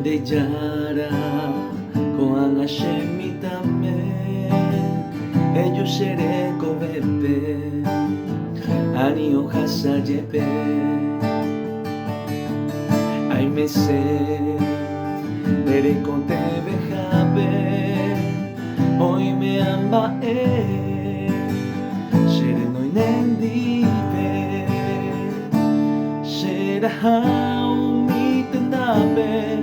でじゃらこあがしみためellos seré cobepe ani hoja sayepe ay me se ere con te bejabe hoy me amba shere no inendibe shera mi tendabe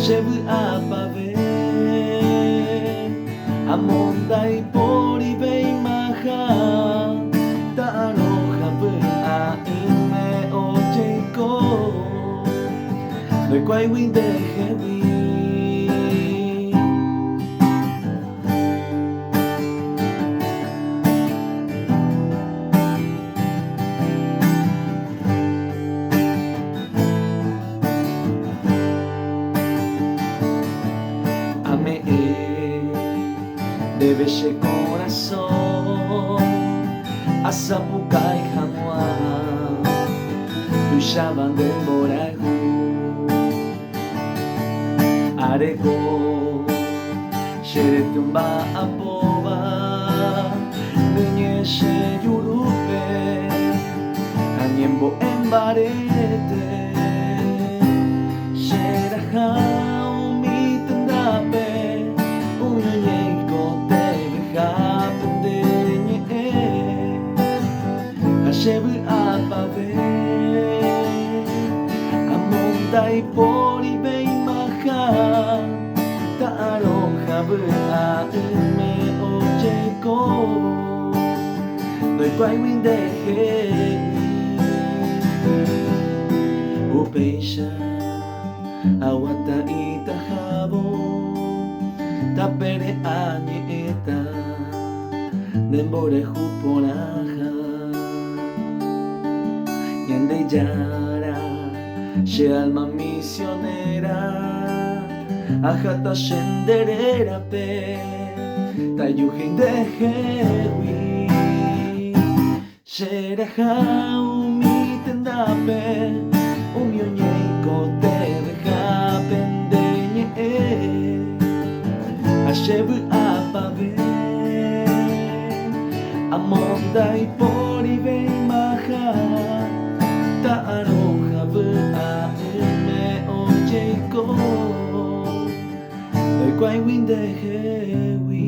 Shebu apave Amondai pori bei maha Taro habu a ime o jeiko Noi quai win de heavy Debe ese corazón a Sapucay Jamua Luchaban de Moragu Arego Sheretumba Apoba Nuñeshe Yurupe Añembo Embarete Sheraja Shebu apave Amondai pori bei maha Taro habu a ume o jeiko Noi quai win de Upeisha Awata ita habo Tapere ani eta Nembore huporaha Yende yara, she alma misionera, ajata shenderera pe, tayuhin de hewi, shereha umi tendape, umionyeiko te beja pendeñe, ashebu apave, amondai pori bei maha. Ta'aroha a me o jeiko Noi quai win de hewi